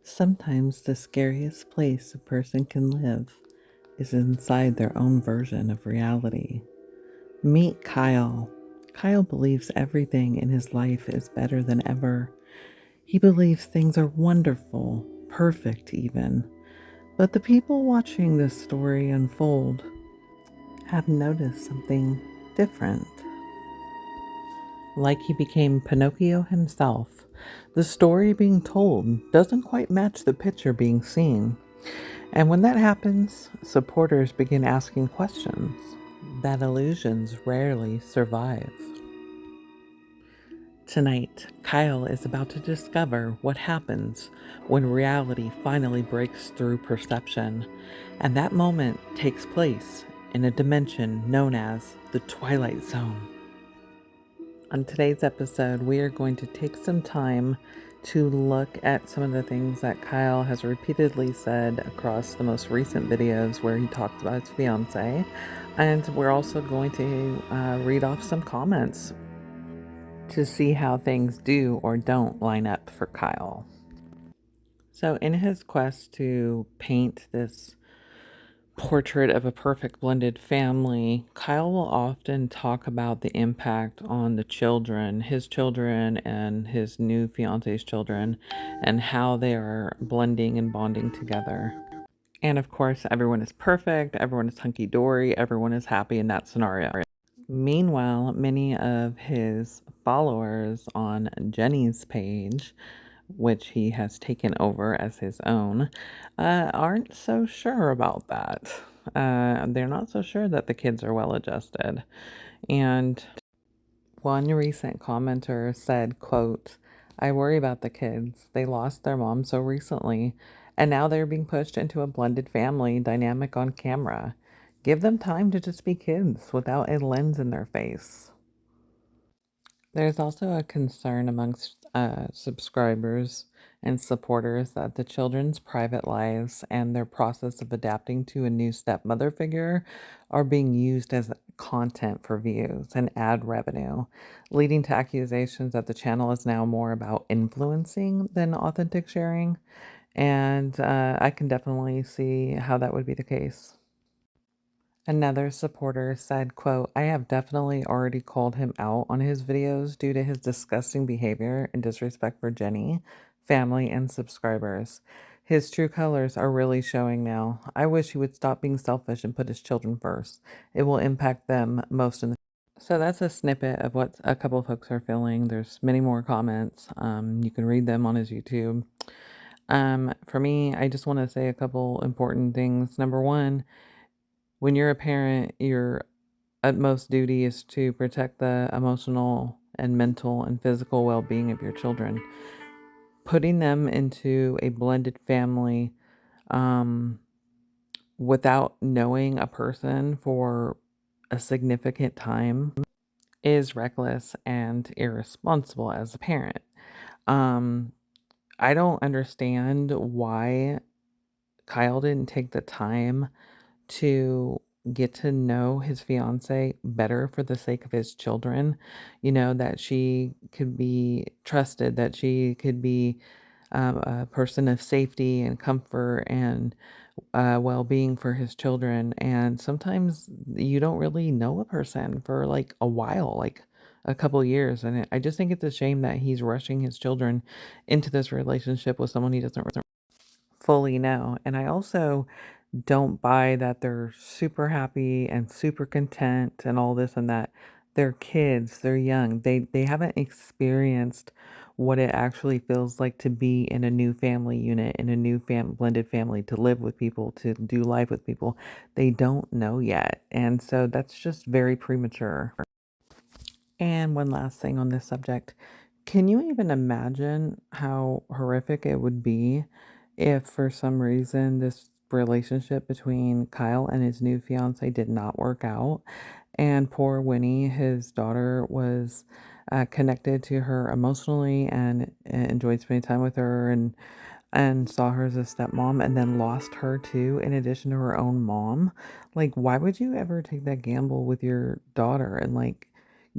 Sometimes the scariest place a person can live is inside their own version of reality. Meet Kyle. Kyle believes everything in his life is better than ever. He believes things are wonderful, perfect even. But the people watching this story unfold have noticed something different. Like he became Pinocchio himself, the story being told doesn't quite match the picture being seen. And when that happens, supporters begin asking questions that illusions rarely survive. Tonight, Kyle is about to discover what happens when reality finally breaks through perception, and that moment takes place in a dimension known as the Twilight Zone. On today's episode, we are going to take some time to look at some of the things that Kyle has repeatedly said across the most recent videos where he talks about his fiance. And we're also going to read off some comments to see how things do or don't line up for Kyle. So, in his quest to paint this portrait of a perfect blended family, Kyle will often talk about the impact on the children, his children and his new fiance's children, and how they are blending and bonding together. And of course, everyone is perfect, everyone is hunky dory, everyone is happy in that scenario. Meanwhile, many of his followers on Jenny's page, which he has taken over as his own, aren't so sure about that. They're not so sure that the kids are well adjusted. And one recent commenter said, quote, "I worry about the kids. They lost their mom so recently, and now they're being pushed into a blended family dynamic on camera. Give them time to just be kids without a lens in their face." There's also a concern amongst subscribers and supporters that the children's private lives and their process of adapting to a new stepmother figure are being used as content for views and ad revenue, leading to accusations that the channel is now more about influencing than authentic sharing. And I can definitely see how that would be the case. Another supporter said, quote, "I have definitely already called him out on his videos due to his disgusting behavior and disrespect for Jenny, family, and subscribers. His true colors are really showing now. I wish he would stop being selfish and put his children first. It will impact them most in the." So that's a snippet of what a couple of folks are feeling. There's many more comments. You can read them on his YouTube. For me, I just want to say a couple important things. Number one, when you're a parent, your utmost duty is to protect the emotional and mental and physical well being of your children. Putting them into a blended family um, without knowing a person for a significant time is reckless and irresponsible as a parent. Um, I don't understand why Kyle didn't take the time to get to know his fiance better for the sake of his children, that she could be trusted, that she could be a person of safety and comfort and well-being for his children. And sometimes you don't really know a person for like a while, like a couple years. And I just think it's a shame that he's rushing his children into this relationship with someone he doesn't fully know. And I also don't buy that they're super happy and super content and all this and that. They're kids, they're young. They haven't experienced what it actually feels like to be in a new family unit, in a new blended family, to live with people, to do life with people. They don't know yet. And so that's just very premature. And one last thing on this subject. Can you even imagine how horrific it would be if for some reason this relationship between Kyle and his new fiance did not work out and poor Winnie, his daughter, was connected to her emotionally and enjoyed spending time with her and saw her as a stepmom and then lost her too in addition to her own mom? Like, why would you ever take that gamble with your daughter and like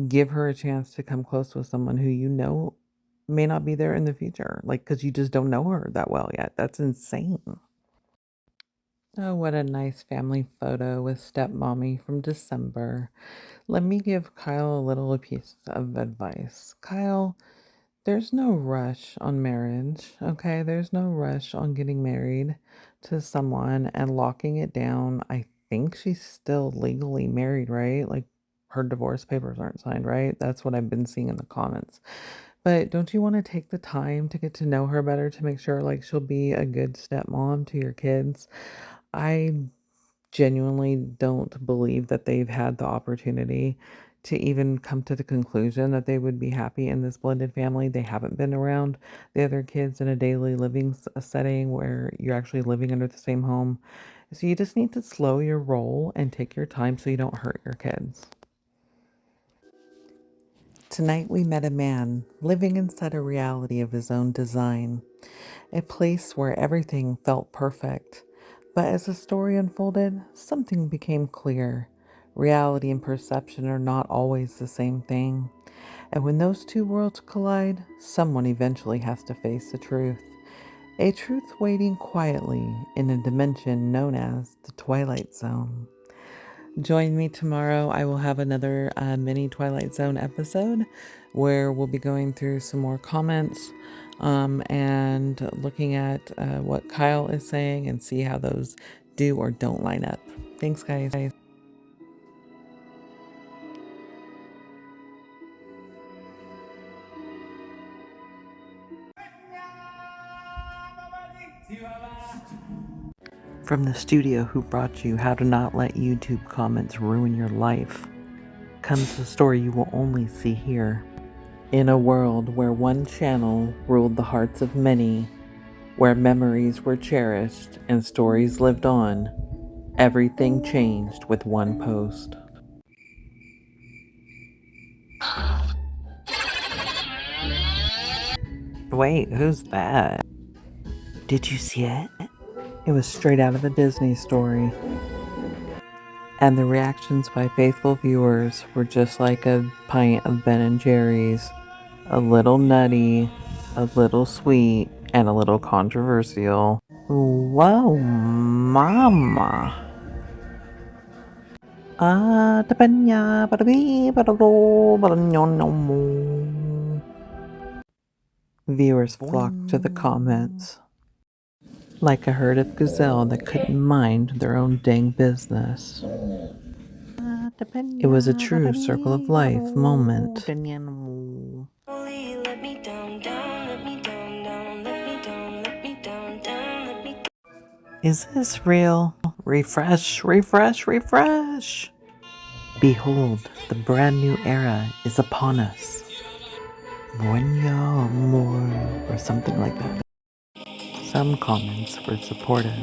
give her a chance to come close with someone who may not be there in the future, like, because you just don't know her that well yet. That's insane. Oh, what a nice family photo with stepmommy from December. Let me give Kyle a little piece of advice. Kyle, there's no rush on marriage, okay? There's no rush on getting married to someone and locking it down. I think she's still legally married, right? Like, her divorce papers aren't signed, right? That's what I've been seeing in the comments. But don't you want to take the time to get to know her better to make sure like she'll be a good stepmom to your kids? I genuinely don't believe that they've had the opportunity to even come to the conclusion that they would be happy in this blended family. They haven't been around the other kids in a daily living setting where you're actually living under the same home. So you just need to slow your roll and take your time so you don't hurt your kids. Tonight we met a man living inside a reality of his own design, a place where everything felt perfect. But as the story unfolded, something became clear. Reality and perception are not always the same thing. And when those two worlds collide, someone eventually has to face the truth. A truth waiting quietly in a dimension known as the Twilight Zone. Join me tomorrow. I will have another mini Twilight Zone episode where we'll be going through some more comments and looking at what Kyle is saying and see how those do or don't line up. Thanks, guys. From the studio who brought you How to Not Let YouTube Comments Ruin Your Life comes a story you will only see here. In a world where one channel ruled the hearts of many, where memories were cherished and stories lived on, everything changed with one post. Wait, who's that? Did you see it? It was straight out of a Disney story. And the reactions by faithful viewers were just like a pint of Ben and Jerry's. A little nutty, a little sweet, and a little controversial. Whoa, mama. Viewers flocked to the comments like a herd of gazelle that couldn't mind their own dang business. It was a true circle of life moment. Is this real? Refresh, refresh, refresh! Behold, the brand new era is upon us. Buena amor, or something like that. Some comments were supportive.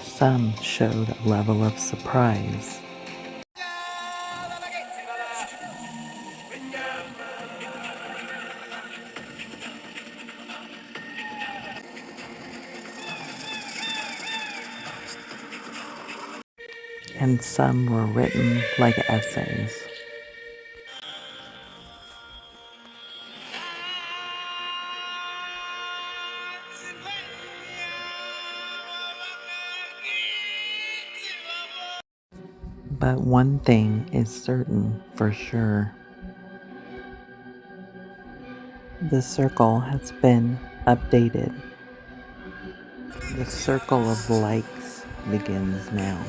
Some showed a level of surprise. And some were written like essays. But one thing is certain for sure. The circle has been updated. The circle of likes begins now.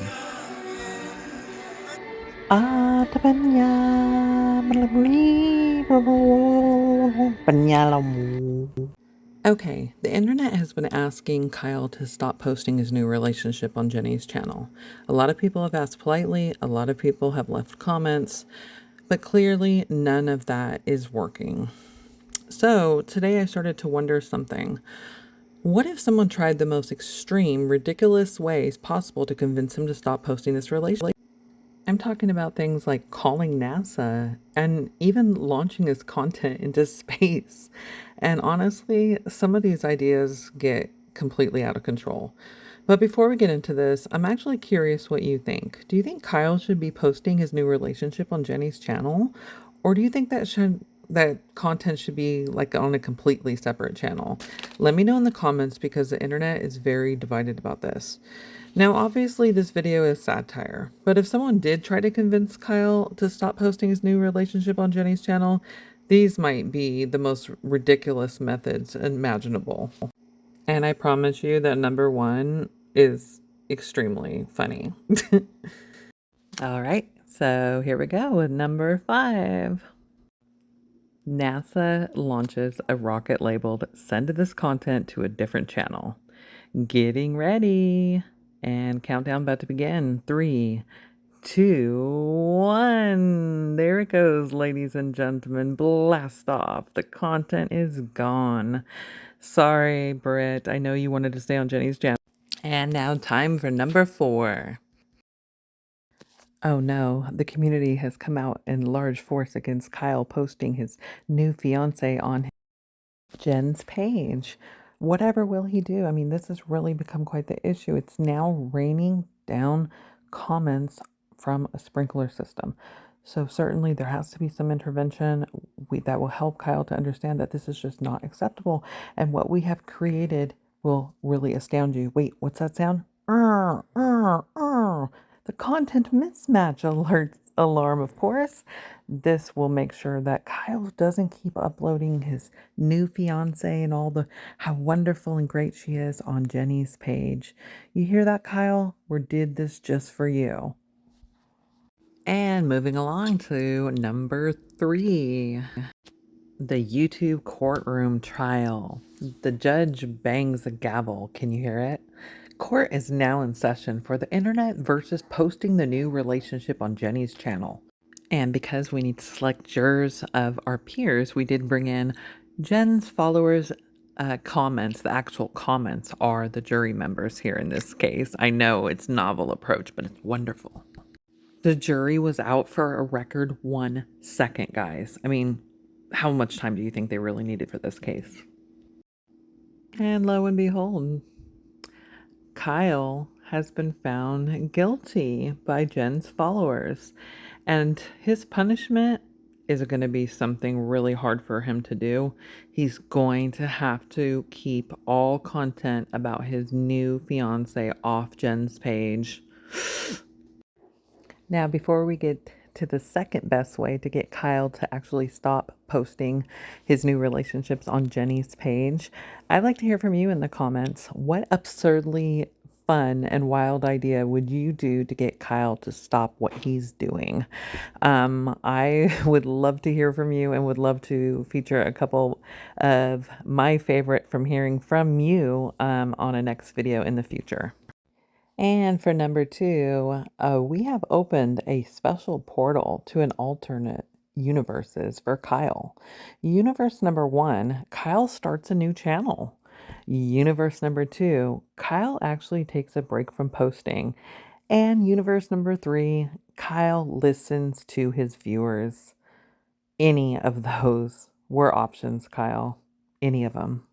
Okay, the internet has been asking Kyle to stop posting his new relationship on Jenny's channel. A lot of people have asked politely, a lot of people have left comments, but clearly none of that is working. So today I started to wonder something. What if someone tried the most extreme, ridiculous ways possible to convince him to stop posting this relationship? I'm talking about things like calling NASA and even launching his content into space. And honestly, some of these ideas get completely out of control. But before we get into this, I'm actually curious what you think. Do you think Kyle should be posting his new relationship on Jenny's channel? Or do you think that content should be like on a completely separate channel? Let me know in the comments because the internet is very divided about this. Now, obviously this video is satire, but if someone did try to convince Kyle to stop posting his new relationship on Jenny's channel, these might be the most ridiculous methods imaginable. And I promise you that number one is extremely funny. All right, so here we go with number 5. NASA launches a rocket labeled "Send this content to a different channel." Getting ready. And countdown about to begin. 3, 2, 1. There it goes, ladies and gentlemen. Blast off. The content is gone. Sorry, Britt. I know you wanted to stay on Jenny's channel. And now time for number 4. Oh no, the community has come out in large force against Kyle posting his new fiance on Jen's page. Whatever will he do? I mean, this has really become quite the issue. It's now raining down comments from a sprinkler system. So certainly there has to be some intervention that will help Kyle to understand that this is just not acceptable. And what we have created will really astound you. Wait, what's that sound? The content mismatch alert alarm, of course. This will make sure that Kyle doesn't keep uploading his new fiance and all the how wonderful and great she is on Jenny's page. You hear that, Kyle? We did this just for you. And moving along to number 3. The YouTube courtroom trial. The judge bangs the gavel. Can you hear it? Court is now in session for the internet versus posting the new relationship on Jenny's channel. And because we need to select jurors of our peers, we did bring in Jen's followers' comments. The actual comments are the jury members here in this case. I know it's novel approach, but it's wonderful. The jury was out for a record 1 second, guys. I mean, how much time do you think they really needed for this case? And lo and behold, Kyle has been found guilty by Jen's followers. And his punishment is going to be something really hard for him to do. He's going to have to keep all content about his new fiance off Jen's page. Now, before we get to the second best way to get Kyle to actually stop posting his new relationships on Jenny's page, I'd like to hear from you in the comments. What absurdly fun and wild idea would you do to get Kyle to stop what he's doing? I would love to hear from you and would love to feature a couple of my favorite from hearing from you on a next video in the future. And for number 2, we have opened a special portal to an alternate universes for Kyle. Universe number 1, Kyle starts a new channel. Universe number 2, Kyle actually takes a break from posting. And universe number 3, Kyle listens to his viewers. Any of those were options, Kyle. Any of them.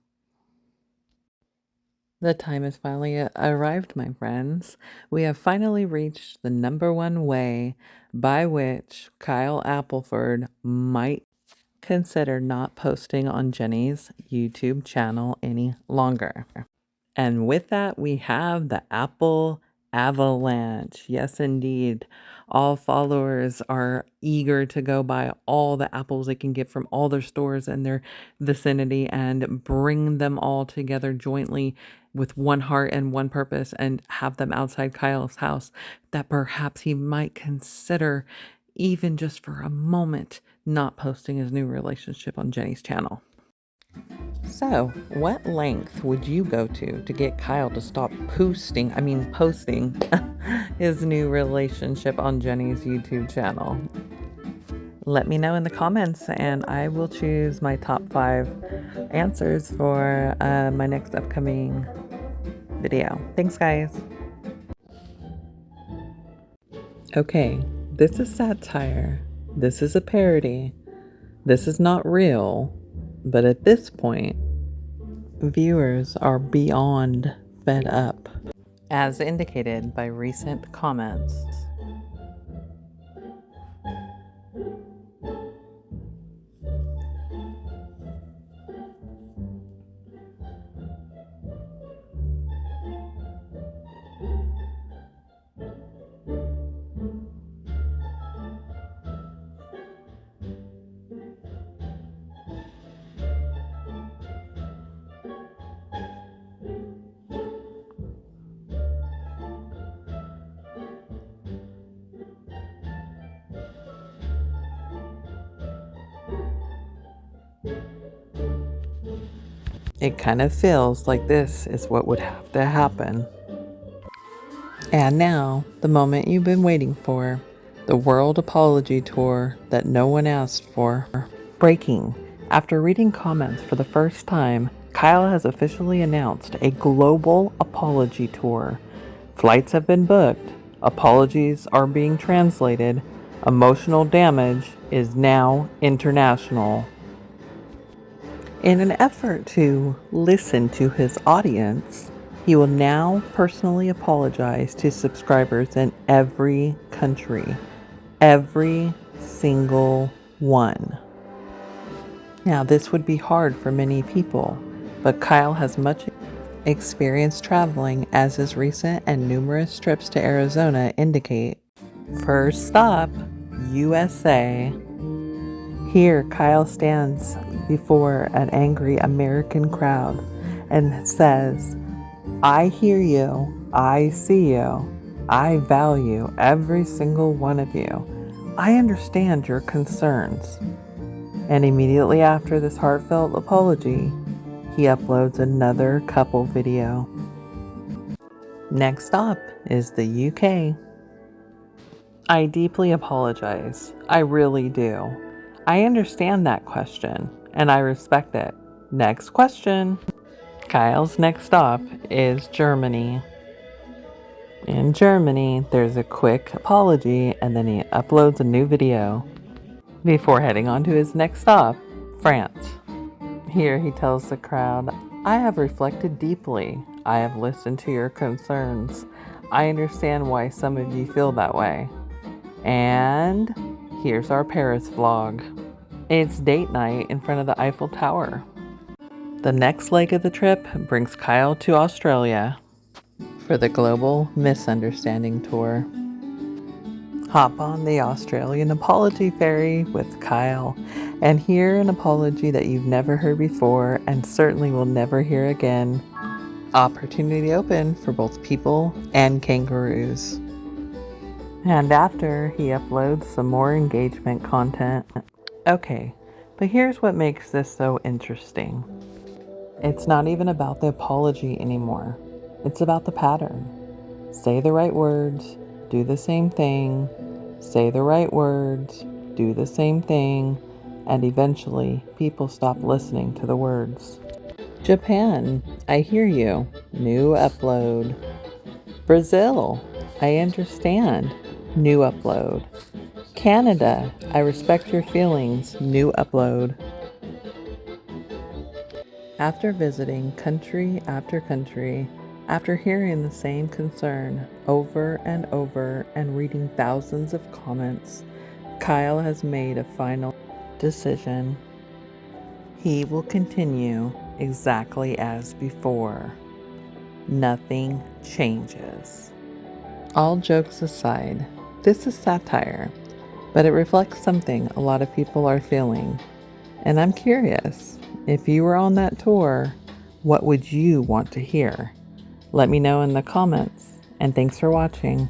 The time has finally arrived, my friends. We have finally reached the number 1 way by which Kyle Appleford might consider not posting on Jenny's YouTube channel any longer. And with that, we have the Apple Avalanche. Yes, indeed. All followers are eager to go buy all the apples they can get from all their stores in their vicinity and bring them all together jointly with one heart and one purpose and have them outside Kyle's house, that perhaps he might consider, even just for a moment, not posting his new relationship on Jenny's channel. So, what length would you go to get Kyle to stop posting his new relationship on Jenny's YouTube channel? Let me know in the comments and I will choose my top 5 answers for my next upcoming video. Thanks, guys. Okay, this is satire. This is a parody. This is not real. But at this point, viewers are beyond fed up. as indicated by recent comments. It kind of feels like this is what would have to happen. And now, the moment you've been waiting for, the World Apology Tour that no one asked for. Breaking. After reading comments for the first time, Kyle has officially announced a global apology tour. Flights have been booked, apologies are being translated, emotional damage is now international. In an effort to listen to his audience, he will now personally apologize to subscribers in every country. Every single one. Now, this would be hard for many people, but Kyle has much experience traveling, as his recent and numerous trips to Arizona indicate. First stop, USA. Here, Kyle stands before an angry American crowd and says, "I hear you, I see you, I value every single one of you. I understand your concerns." And immediately after this heartfelt apology, he uploads another couple video. Next up is the UK. "I deeply apologize. I really do. I understand that question, and I respect it. Next question." Kyle's next stop is Germany. In Germany, there's a quick apology, and then he uploads a new video before heading on to his next stop, France. Here he tells the crowd, "I have reflected deeply. I have listened to your concerns. I understand why some of you feel that way. And here's our Paris vlog. It's date night in front of the Eiffel Tower." The next leg of the trip brings Kyle to Australia for the Global Misunderstanding Tour. Hop on the Australian Apology Ferry with Kyle and hear an apology that you've never heard before and certainly will never hear again. Opportunity open for both people and kangaroos. And after, he uploads some more engagement content. Okay, but here's what makes this so interesting. It's not even about the apology anymore. It's about the pattern. Say the right words, do the same thing, say the right words, do the same thing, and eventually people stop listening to the words. Japan, "I hear you." New upload. Brazil, "I understand." New upload. Canada, "I respect your feelings." New upload. After visiting country after country, after hearing the same concern over and over and reading thousands of comments, Kyle has made a final decision. He will continue exactly as before. Nothing changes. All jokes aside, this is satire, but it reflects something a lot of people are feeling. And I'm curious, if you were on that tour, what would you want to hear? Let me know in the comments, and thanks for watching.